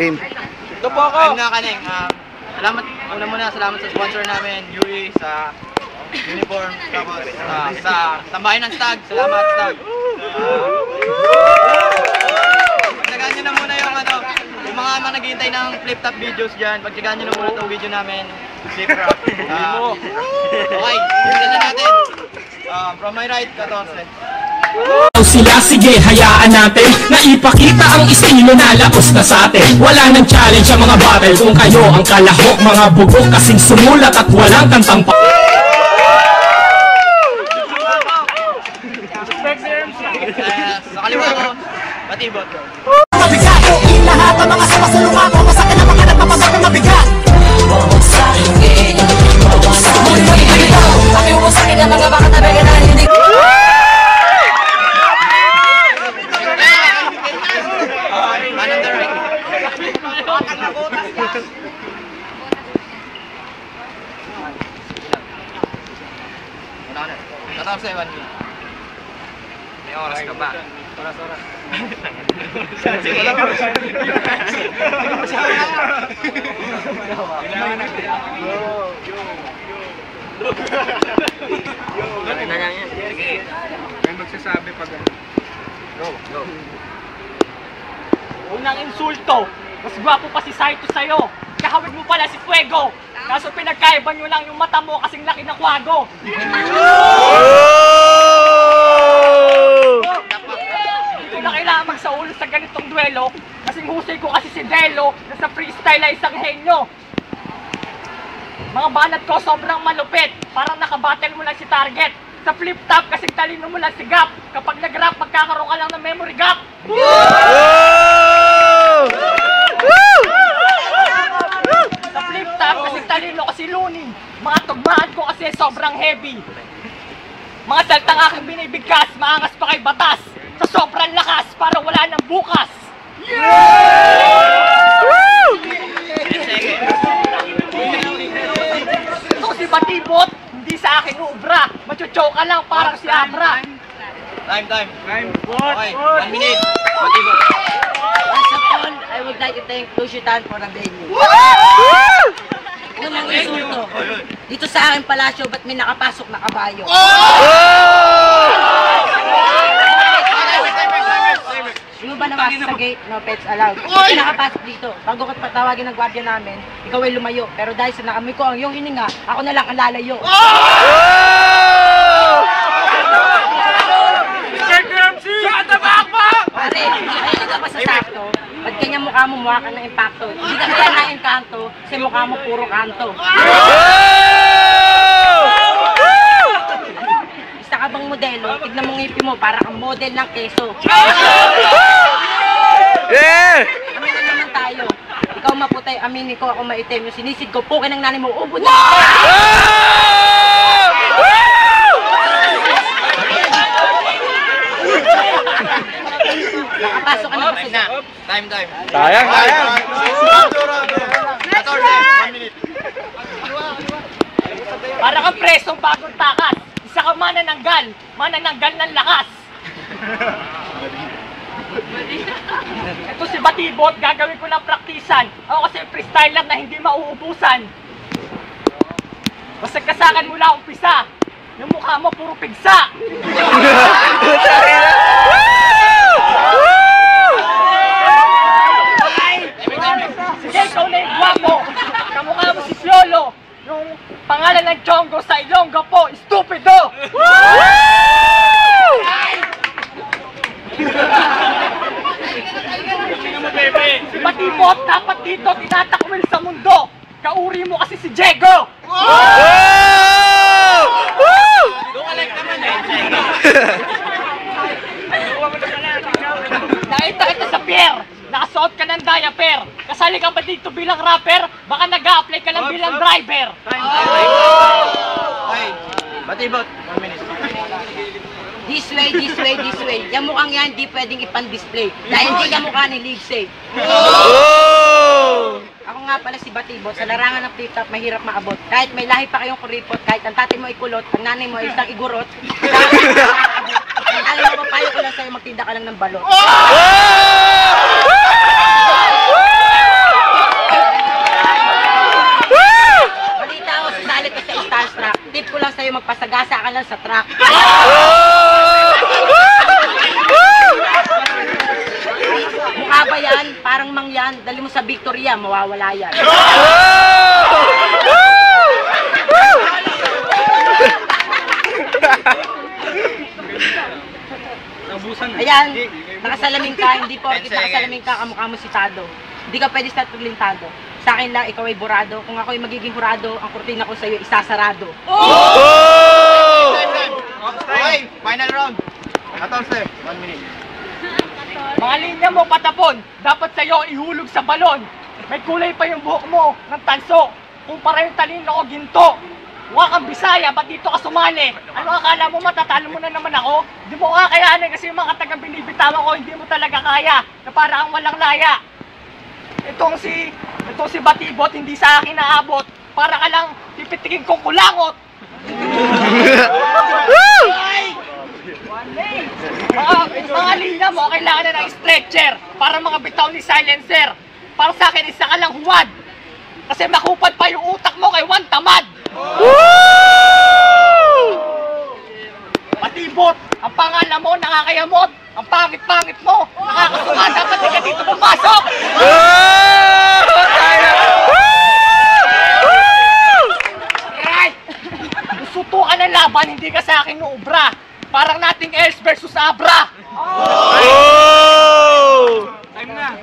Game. Ito po ako. Ayun nga Kaneng, salamat, salamat sa sponsor namin, Yui, sa uniform, tapos sa tambahin ng Stag, salamat Stag. Pagtsagaan nyo na muna yung mga naghihintay ng flip-top videos dyan, pagtsagaan nyo na muna itong video namin, flip rap. Okay, simulan na natin. From my right, 14. Sila, sige, hayaan natin na ipakita ang estilo na lapos na sa atin. Wala nang challenge ang mga battle kung kayo ang kalahok, mga bugok kasing sumulat at walang kantang pa. Sa kaliwa ko, Batibot. Mabigat, lahat ang mga sumasulungan ko, masakit ang mga nagpapasok ng mabigat. Bawag sa akin, bawag sa akin. Muli ito, pakiubo sa akin ang mga baka tabi na hindi. Katapos sa 1 minute. May oras ka ba? Oras. Sige. May magsasabi pag Go. Unang insulto, mas gwapo pa si Saito sa'yo. Kahawig mo pala si Fuego. Kaso pinagkaiba nyo lang yung mata mo kasing laki ng kwago. Hindi ko na kailangan magsaulo sa ganitong duelo. Kasing husay ko kasi si Delo na sa freestyle ay isang henyo. Mga banat ko sobrang malupit. Parang nakabattle mo lang si Target. Sa flip-top kasing talino mo lang si Gap. Kapag nag-rap, magkakaroon ka lang ng memory gap. Sa flip-top kasing talino ko si Looney. Mga tugmaan ko kasi sobrang heavy. Mga saltang aking binibigkas, maangas pa kay batas. Sa sobrang lakas, parang wala nang bukas. Ito si Batibot, hindi sa akin uubra. Machuchoke ka lang parang si Abra. Time. Okay, 1 minute. Batibot. First of all, I would like to thank Lushitan for the venue. Unang insulto, dito sa aking palasyo, ba't may nakapasok na kabayo? Yung ba naman sa gate, no pets allowed? Hindi nakapasok dito. Bago ko patawagin ng gwardiya namin, ikaw ay lumayo. Pero dahil sa nakamoy ko ang iyong hininga, ako na lang ang lalayo. Pare, hindi ka pa sa sakto. Ba't kanya mukha mo mukha ka ng impacto? Hindi ka kaya na encanto, kasi mukha mo puro kanto. Isa ka bang modelo? Tignan mo ngipin mo, para kang model ng keso. Amin na naman tayo. Ikaw maputay, aminin ko, ako maitim. Yung sinisid ko, pukin ng nanay mo, ubo na! Nakapasok ka na ba sila? Time. Sayang. 14, 1 minute. Para kang presong bagong takas. Isa ka manananggal ng lakas. Ito si Batibot, gagawin ko ng praktisan. Ako kasi freestyler na hindi mauubusan. Basta kasakan mula umpisa. Yung mukha mo puro pigsa. Sige, ikaw na yung gwapo. Kamukha mo si Piolo. Yung pangalan ng Chongo sa Ilonggo po, Stupido! Si Batibot, dapat dito tinatakwil sa mundo. Kauri mo kasi si Diego! Nakita kita sa pier. Nakasuot ka ng diaper. Kasali ka ba dito bilang rapper? Baka nag-a-apply ka lang bilang driver. Okay, Batibot, 1 minute. This way. Yung mukhang yan, di pwedeng ipan-display. Dahil hindi ka mukha ni Ligsay. Ako nga pala si Batibot. Sa larangan ng flip-top, mahirap maabot. Kahit may lahi pa kayong kuripot, kahit ang tatay mo ay kulot, ang nanay mo ay isang igurot, ang nanay mo, papayo ko lang sa'yo, magtinda ka lang ng balot. haba yan, parang mangyan, dali mo sa Victoria, mawawala yan. Ayan, nakasalamin ka, hindi porkit nakasalamin ka, kamukha mo si Tado. Hindi ka pwede sa tuglintado. Sa akin lang, ikaw ay burado. Kung ako ay magiging hurado, ang kurtina ko sa'yo isasarado. Okay, final round. 14, 1 minute. Mga linya mo patapon, dapat sa'yo ihulog sa balon. May kulay pa yung buhok mo ng tanso. Kumpara yung talino ko ginto. Mukha kang Bisaya, ba't dito ka sumali? Ano akala mo matatalo mo na naman ako? Hindi mo kakayanin kasi yung mga tagang binibitawan ko, hindi mo talaga kaya. Na para ang walang laya. Itong si Batibot, hindi sa akin naabot. Para ka lang pipitikin kong kulangot. Mga linya mo, kailangan na ng stretcher para mga bitaw ni silencer. Para sa akin, isa ka lang huwad. Kasi makupad pa yung utak mo kay Juan Tamad. Batibot, ang pangalan mo nakakayamot. Ang pangit-pangit mo, nakakasuma, dapat di ka dito pumasok. Right! Sutukan ng laban, hindi ka sa akin nuubra. Parang nating Els versus Abra. Time na.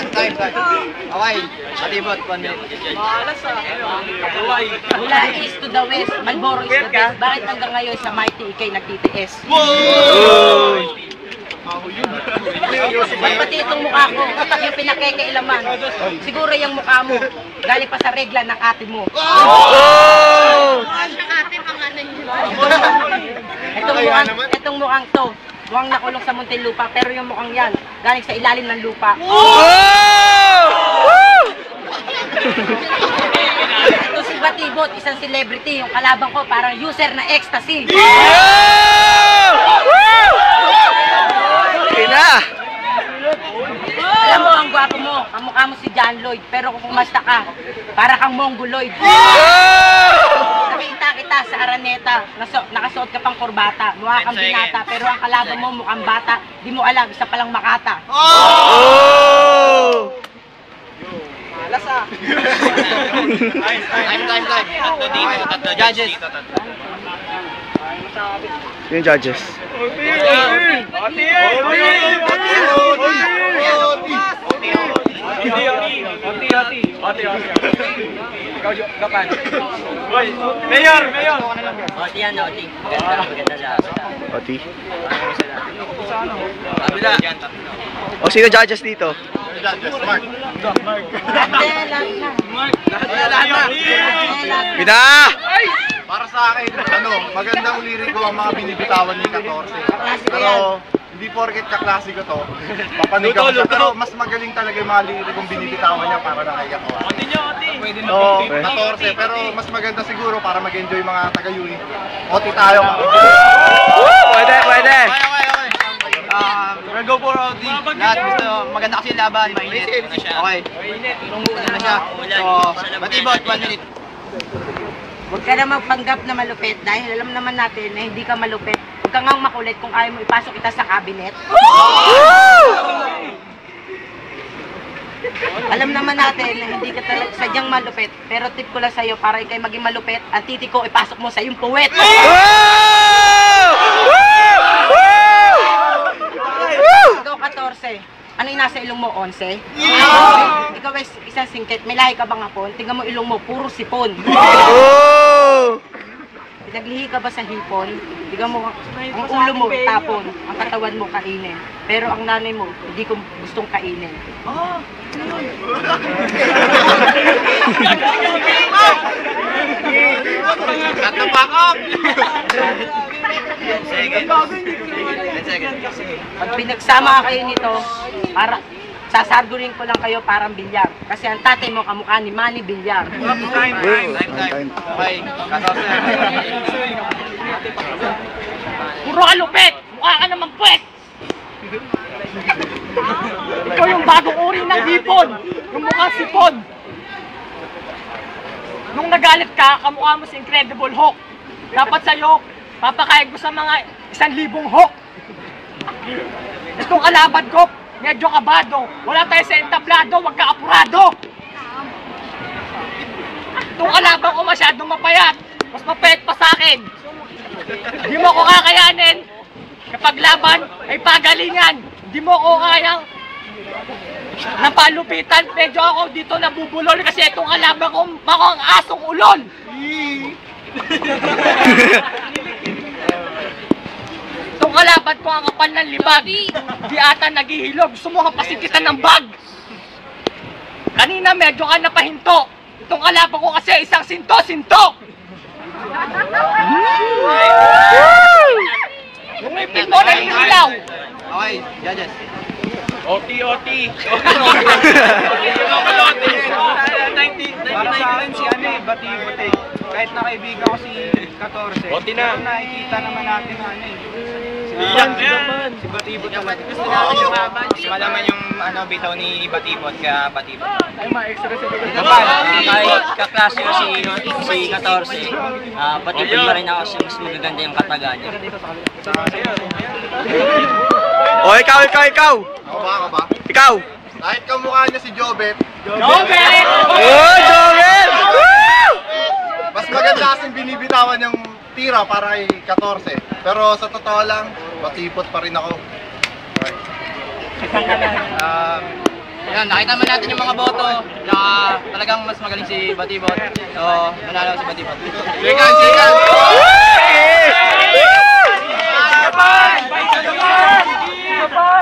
Time. Okay, Batibot, 1 minute. Mula east to the west, Malboro is the best. Bakit hanggang ngayon sa Mighty ikay nagtitiis? Ba't pati itong mukha ko, yung pinakekailaman, siguro yung mukha mo, galing pa sa regla ng ate mo. Itong mukhang to, mukhang nakulong sa Muntinlupa, pero yung mukhang yan, galing sa ilalim ng lupa. Ito si Batibot, isang celebrity, yung kalaban ko parang user na ecstasy. Alam mo, ang gwapo mo, kamukha mo si John Lloyd, pero kung kumasta ka, para kang Mongoloid. Nakita kita sa Araneta, nakasuot ka pang kurbata, mukha kang binata, pero ang kalaban mo mukhang bata, di mo alam, isa palang Makata. Malas ah. Time. Tatlo judges. Yung judges. Mayor! Oti yan, Oti. Maganda lahat. Oti. Kabila. O sino judges dito? Mark. Pina! Para sa akin, magandang liriko ang mga binibitawan ni 14. Pero hindi porket kaklasiko to, papanig ako siya. Pero mas magaling talaga yung mga lirikong binibitawan niya para nakaiyak ko. Oo, 14. Pero mas maganda siguro para mag-enjoy mga taga-Yui. Oti tayo. Pwede! Okay. We'll go for OT. Lahat gusto, maganda kasi yung laban, mainit. Okay. Una na siya. So, Batibot, 1 minute. Huwag ka na magpanggap na malupit dahil alam naman natin na hindi ka malupit. Huwag ka nga makulit kung ayaw mo ipasok kita sa cabinet. Alam naman natin na hindi ka talaga sadyang malupit. Pero tip ko lang sa'yo para ikay maging malupit, ang titi ko ipasok mo sa yung puwet. Ikaw 14. Ano yung nasa ilong mo? 11? Ikaw ay isang singkit. May lahi ka bang hapon? Tingnan mo ilong mo, puro sipon. Naglihi ka ba sa hipon? Tingnan mo, ang ulo mo tapon, ang katawan mo kainin. Pero ang nanay mo, hindi ko gustong kainin. Tatapakap! Pag pinagsama kayo nito, para sasardurin ko lang kayo parang bilyar. Kasi ang tatay mo kamukha ni Manny Bilyar. Time. Okay, 14. Puro ka lupit! Mukha ka naman puwet! Ikaw yung bagong uri ng hipon! Yung mukhang sipon! Nung nagalit ka, kamukha mo si Incredible Hulk. Dapat sa'yo, papakaig mo sa mga 1,000 Hulk. Itong kalaban ko, medyo kabado. Wala tayo sa entablado, wag ka apurado. Itong kalaban ko masyadong mapayat. Mas mapayat pa sa akin. Hindi mo ko kakayanin. Kapag laban ay pagalingan. Hindi mo ko kayang napalupitan. Medyo ako dito nabubulol kasi itong kalaban ko makang asong ulol. Itong kalaban ko ang kapal ng libag. Di ata naghihilog. Gusto mo kapasikitan ng bag. Kanina medyo ka napahinto. Itong kalaban ko kasi isang sinto-sinto. Yung ipin mo naninilaw. Okay, judges. OT. Para sa akin si ano eh, Batibot eh. Kahit na kaibigan ko si 14. Oti na. Pero nakikita naman natin na ano eh. Iyak yan. Si Batibot talaga. Gusto namin yung malaman yung ano, bitaw ni Batibot ka Batibot. Kahit kaklase ko si 14, Batibot pa rin ako kasi mas magaganda yung kataga niya. O, ikaw. Ako ba? Ikaw. Kahit kamukha niya si Jobet, Jobet! Oh, Joel! Woo! mas maganda kasing binibitawan yung tira para kay 14. Pero sa totoo lang, Batibot pa rin ako. Okay. Yan, nakita naman natin yung mga boto na talagang mas magaling si Batibot. So, manalo si Batibot. Sikan!